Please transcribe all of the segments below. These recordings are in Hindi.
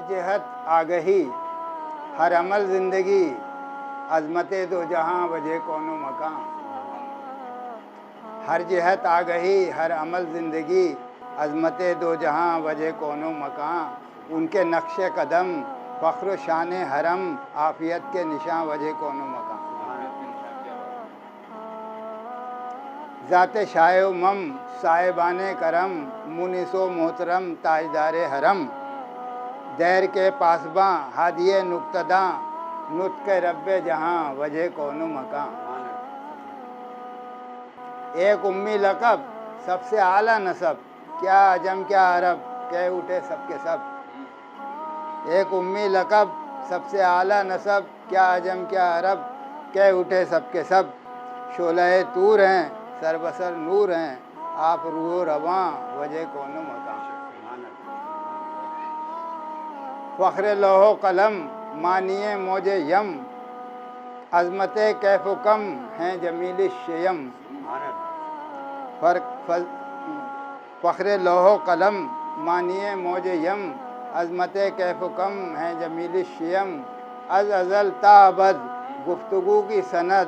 जेहत आगही हर अमल ज़िंदगी अज़मत दो जहां वजह कोनो मकान। हर जेहत आगही हर अमल ज़िंदगी अज़मत दो जहां वजह कोनो मकान। उनके नक्शे कदम फ़ख्र शान हरम आफ़ियत के निशान वजह कोनो मकान। ज़ाते शाय मम साहिबाने करम मुनिसो मोहतरम ताजदार हरम। दैर के पासबां हादिये नुक्तदा नुत्क रब्बे जहां वजह कोनो मकान। एक उम्मी लक़ब सबसे आला नसब क्या अजम क्या अरब कह उठे सबके सब। एक उम्मी लक़ब सबसे आला नसब क्या अजम क्या अरब कह उठे सबके सब। शोलह तूर हैं सरबसर नूर हैं आप रूह रवां वजह कोनो मकान। फ़ख्र लोहो कलम मानिए मौजे यम अज़मत कैफ़ कम हैं जमील शयम। फ़ख्र लोहो कलम मानिए मौजे यम अज़मत कैफ़ कम हैं जमील शयम। अज़ अज़ल ता अबद गुफ्तगू की सनद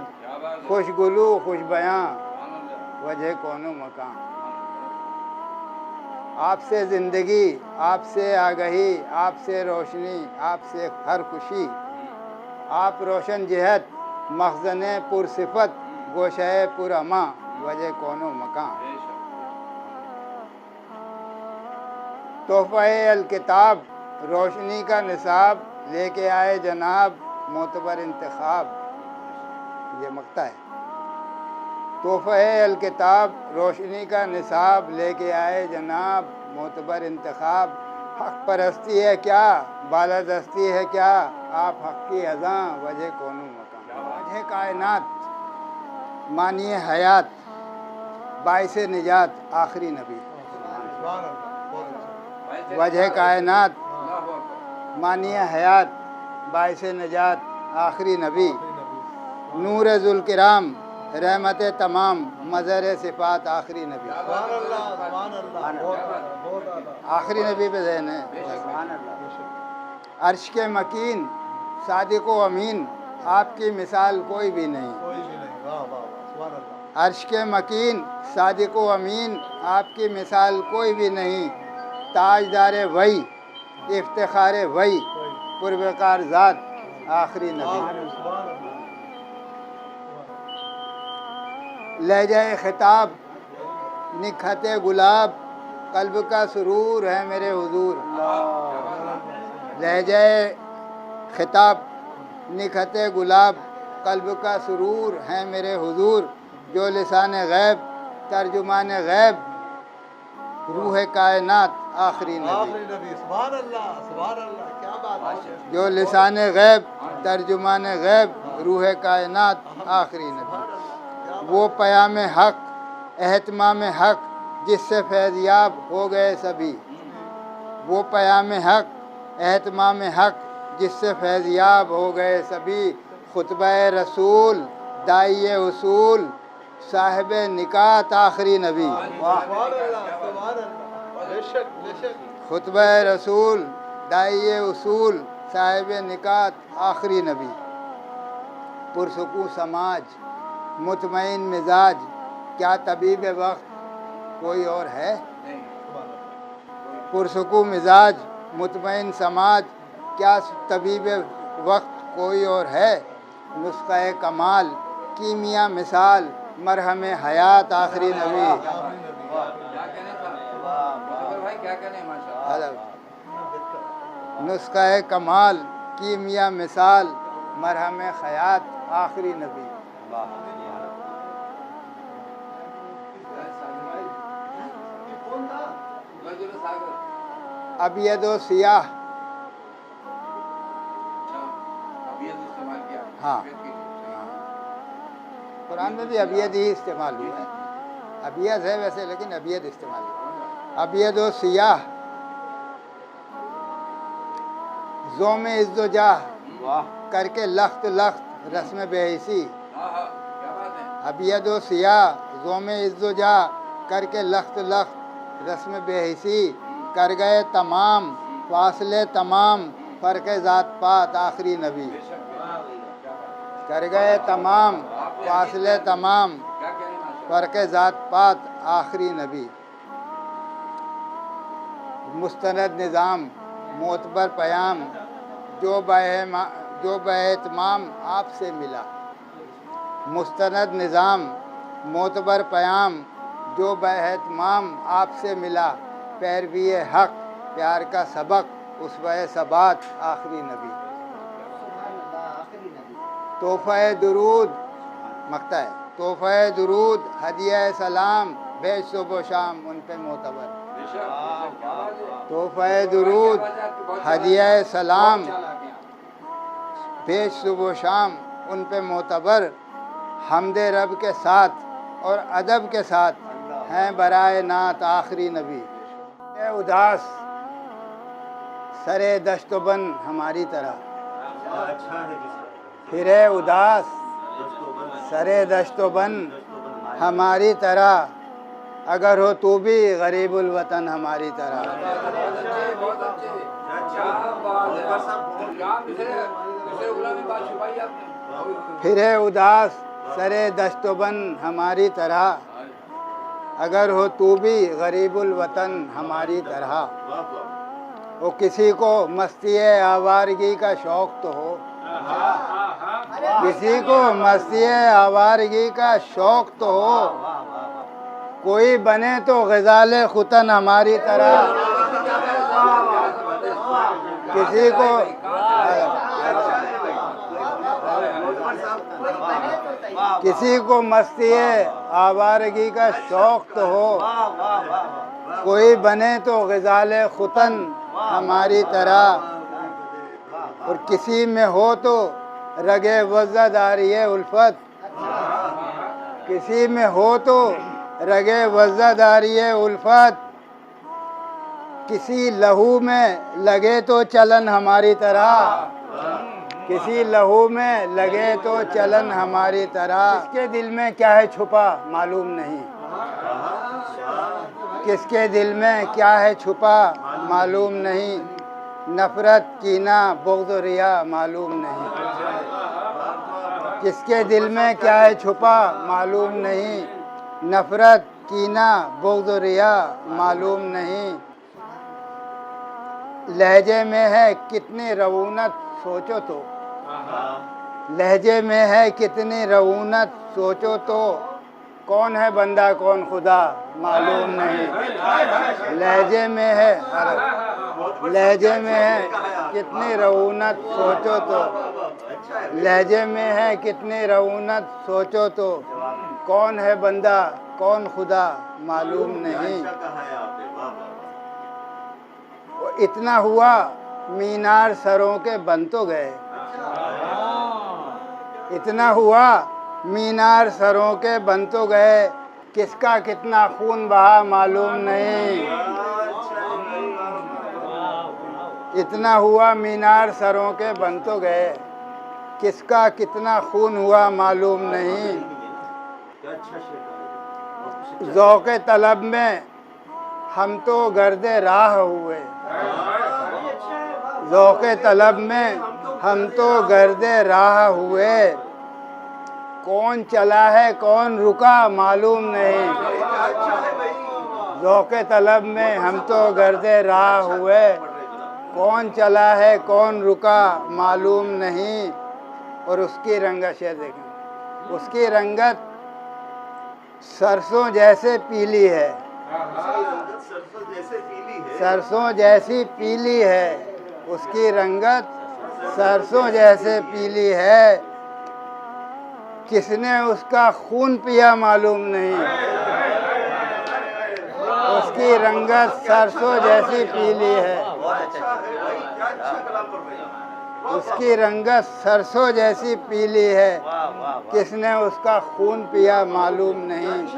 खुशगुलू खुश बयां वजह कोनो मकान। आपसे ज़िंदगी आपसे आगही आपसे रोशनी आपसे हर खुशी। आप रोशन जहत मखज़न पुरसिफ़त गोशे पुरमा वजह कोनो मकान। तोहफ़े अल किताब रोशनी का निसाब लेके आए जनाब मोतबर इंतखाब। ये मक्ता है। तोहफ़े अल किताब रोशनी का निसाब लेके आए जनाब मोतबर इंतखाब। हक़ परस्ती है क्या बालादस्ती है क्या आप हक़ की अज़ां वजह कोनो मकान। वजह कायनात मानिए हयात बाइस निजात आखिरी नबी। वजह कायनात मानिए हयात बाइस निजात आखिरी नबी। नूर ज़ुल्किराम रहमत तमाम मज़र सिफ़ात आखिरी नबी। आखिरी नबी पे ज़हन है। अर्श के मकीन सादिक़ व अमीन आपकी मिसाल कोई भी नहीं। अर्श के मकीन सादिक़ व अमीन आपकी मिसाल कोई भी नहीं। ताजदार वही इफ्तिखार वही पुरवकार ज़ात आखिरी नबी। लहज़े खिताब निखते गुलाब कल्ब का सुरूर है मेरे हुजूर। लहज़े खिताब निखते गुलाब कल्ब का सुरूर है मेरे हुजूर। जो लिसान गैब तर्जुमान गैब रूह कायनात आखिरी नबी। जो लिसान गैब तर्जुमान गैब रूह कायनात आखिरी नबी। वो पयाम हक़ एहतमाम हक़ जिससे फैज़याब हो गए सभी। वो पयाम हक़ एहतमाम हक़ जिससे फैज़याब हो गए सभी। खुतबा रसूल दाइए उसूल साहिब निकात आखिरी नबी। खुतबा रसूल दाइए उसूल साहिब निकात आखिरी नबी। पुरसुकून समाज मुतमईन मिजाज क्या तबीब वक्त कोई और है। पुरसुकून मिजाज मुतमईन समाज क्या तबीब वक्त कोई और है। नुस्ख़ा कमाल कीमिया मिसाल मरहम हयात आखिरी नबी। नुस्ख़ा कमाल कीमिया मिसाल मरहम हयात आखिरी नबी। अबियदो सियाह हाँ कुरान में भी अबियद ही इस्तेमाल हुआ है। अबियद है वैसे लेकिन अबियद इस्तेमाल हुआ। अबियदो सियाह ज़ोम इज़्ज़ोजाह करके लख्त लख्त रस्म बेहिसी। अबियदो सियाह ज़ोम इज़्ज़ोजाह करके लख्त लख्त रस्म बेहिसी। कर गए तमाम फासले तमाम फ़र्क ज़ात पात आखिरी नबी। कर गए तमाम फासले तमाम फ़र्क ज़ात पात आखिरी नबी। मुस्तनद निज़ाम मोतबर पयाम जो बएतमाम आपसे मिला। मुस्तनद निज़ाम मोतबर पयाम जो बएतमाम आपसे मिला। पैरवी हक़ प्यार का सबक उसवे सबात आखिरी नबी। तोहफ़े दुरूद मकता है। तोहफ़े दुरूद हदिया सलाम भेज सुबह शाम उन पे मोतबर। तोहफ़े दुरूद हदिया सलाम भेज सुबह शाम उन पे मोतबर। हमदे रब के साथ और अदब के साथ हैं बराए नात आखिरी नबी। उदास सरे दश्तबन हमारी तरह। फिरे उदास सरे दश्तबन हमारी तरह। अगर हो तू भी गरीबुल वतन हमारी तरह। फिरे उदास सरे दश्तबन हमारी तरह। अगर हो तू भी गरीबुल वतन हमारी तरह। वो किसी को मस्ती आवारगी का शौक़ तो हो। किसी को मस्ती आवारगी का शौक़ तो हो। कोई बने तो ग़ज़ाले खुतन हमारी तरह। किसी को किसी को मस्ती आवारगी का शौक़ तो हो। कोई बने तो ग़ज़ाले खुतन हमारी तरह। और किसी में हो तो रगे वज़्ज़ादारी उल्फत। किसी में हो तो रगे वज़्ज़ादारी उल्फत। किसी लहू में लगे तो चलन हमारी तरह। किसी लहू में लगे तो चलन हमारी तरह। किसके दिल में क्या है छुपा मालूम नहीं। किसके दिल में क्या है छुपा मालूम नहीं। नफ़रत कीना बुग़्ज़ रिया मालूम नहीं। किसके दिल में क्या है छुपा मालूम नहीं। नफ़रत कीना बुग़्ज़ रिया मालूम नहीं। लहजे में है कितनी रऊनत सोचो तो। लहजे में है कितनी रऊनत सोचो तो। कौन है बंदा कौन खुदा मालूम नहीं। लहजे में है लहजे में है कितनी रऊनत सोचो तो। लहजे में है कितनी रऊनत सोचो तो। कौन है बंदा कौन खुदा मालूम नहीं। इतना हुआ मीनार सरों के बन तो गए। इतना हुआ मीनार सरों के बन तो गए। किसका कितना खून बहा मालूम नहीं। इतना हुआ मीनार सरों के बन तो गए। किसका कितना खून हुआ मालूम नहीं। ज़ौक़े तलब में हम तो गर्दे राह हुए। ज़ौक़े तलब में हम तो गर्दे राह हुए। कौन चला है कौन रुका मालूम नहीं। ज़ौक़े तलब में हम तो गर्दे राह हुए। कौन चला है कौन रुका मालूम नहीं। और उसकी रंगत है देखें। उसकी रंगत सरसों जैसे पीली है। सरसों जैसी पीली है। उसकी रंगत सरसों जैसे पीली है। किसने उसका खून पिया मालूम नहीं। उसकी रंगत सरसों जैसी पीली है। उसकी रंगत सरसों जैसी पीली है। किसने उसका खून पिया मालूम नहीं।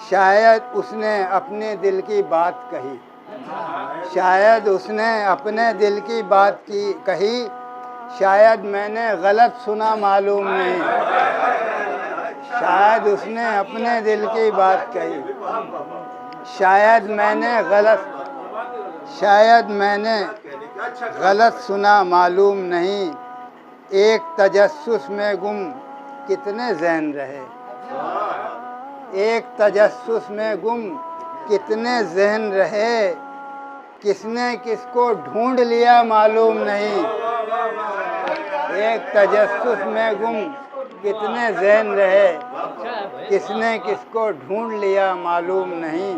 शायद उसने अपने दिल की बात कही। शायद उसने अपने दिल की बात की कही। शायद मैंने गलत सुना मालूम नहीं। शायद उसने अपने दिल की बात कही। शायद मैंने शायद मैंने गलत सुना मालूम नहीं, एक तजस्सुस में गुम कितने ज़हन रहे। एक तजस्सुस में गुम कितने ज़हन रहे, किसने किसको ढूंढ लिया मालूम नहीं। एक तजस्सुस में गुम कितने ज़हन रहे, किसने किसको ढूंढ लिया मालूम नहीं।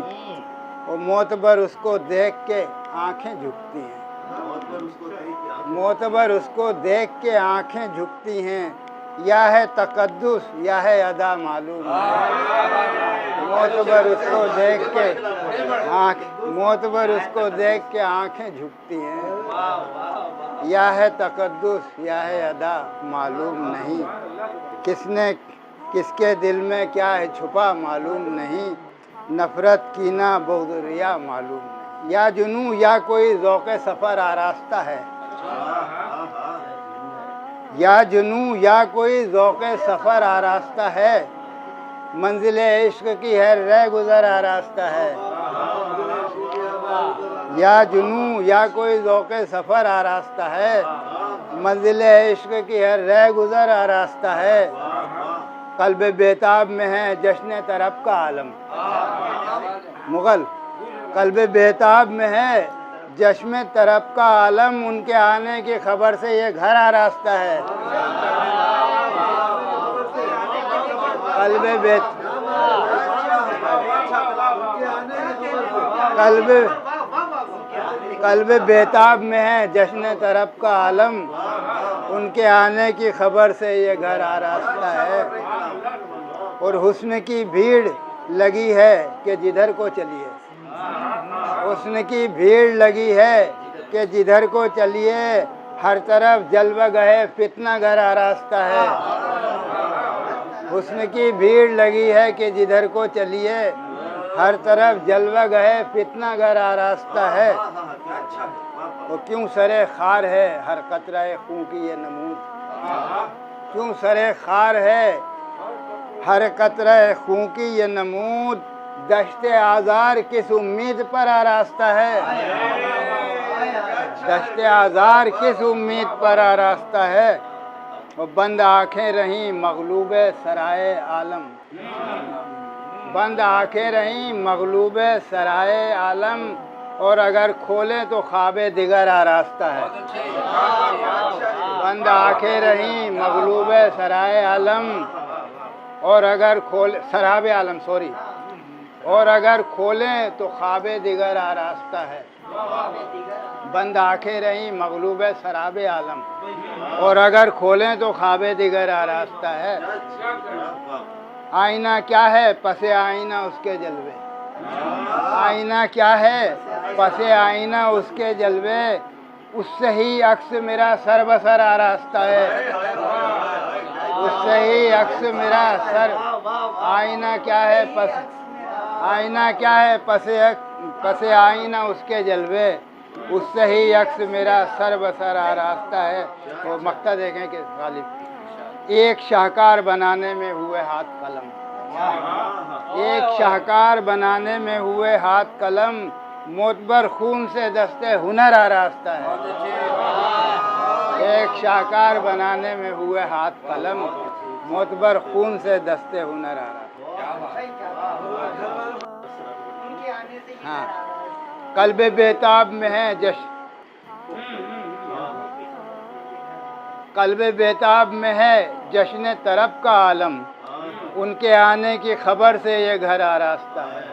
और मोतबर उसको देख के आंखें झुकती हैं, मोतबर उसको देख के आंखें झुकती हैं। या है तकद्दुस या है अदा मालूम नहीं। मोतबर उसको देख के मोतबर उसको देख के आंखें झुकती हैं। या है तकद्दुस या है अदा मालूम नहीं। किसने किसके दिल में क्या है छुपा मालूम नहीं। नफरत कीना बहुदरिया मालूम नहीं। या जुनू या कोई ज़ौक़े सफ़र आरास्ता है। या जुनू या कोई ज़ौक़े सफ़र आरास्ता है। मंजिल इश्क की है रह गुज़र आरास्ता है। या जुनू या कोई ज़ौक़े सफ़र आरास्ता है। मंजिल इश्क की है रह गुज़र आरास्ता है। क़ल्ब बेताब में है जश्न तरब का आलम। मुग़ल क़ल्ब बेताब में है जश्न तरब का आलम। उनके आने की खबर से ये घर आरास्ता है। क़ल्ब बेताब में है जश्न तरब का आलम। उनके आने की खबर से ये घर आरास्ता है। और हुस्न की भीड़ लगी है कि जिधर को चलिए। हुस्न की भीड़ लगी है कि जिधर को चलिए। हर तरफ जलवा गए फितना घर आरास्ता है। हुस्न की भीड़ लगी है कि जिधर को चलिए। हर तरफ जलवा गए फितना घर आरास्ता है। वो क्यों सरे खार है हर कतरा खून की ये नमूद। क्यों सरे खार है हर कतरा खून की ये नमूद। दश्ते आज़ार किस उम्मीद पर आरास्ता है। दश्ते आज़ार किस उम्मीद पर आरास्ता है। वो बंद आँखें रहीं मग़लूब सराए आलम। बंद आँखें रहीं मग़लूब सराए आलम। और अगर खोलें तो ख्वाबे दिगर आरास्ता है। बंद आँखें रहीं मग़लूब सराए आलम। और अगर सराब आलम सॉरी। और अगर खोलें तो ख्वाबे दिगर आरास्ता है। बंद आँखें रहीं मग़लूब सराब आलम। और अगर खोलें तो ख्वाबे दिगर आरास्ता है। आईना क्या है पसे आईना उसके जलवे। आईना क्या है पसे आईना उसके जलवे। उससे ही अक्स मेरा सर बसर आरास्ता है। उससे ही अक्स मेरा सर। आईना क्या है आईना क्या है पसे आईना उसके जलवे। उससे ही अक्स मेरा सर बसर आरास्ता है। वो मक्ता देखें कि गालिब एक शाहकार बनाने में हुए हाथ कलम। एक शाहकार बनाने में हुए हाथ कलम। मोतबर खून से दस्ते हुनर आरास्ता है। एक शाहकार बनाने में हुए हाथ कलम। मोतबर खून से दस्ते हुनर आरास्ता है। हाँ क़ल्ब बेताब में है क़ल्ब बेताब में है जश्न तरब का आलम। उनके आने की खबर से ये घर आरास्ता है।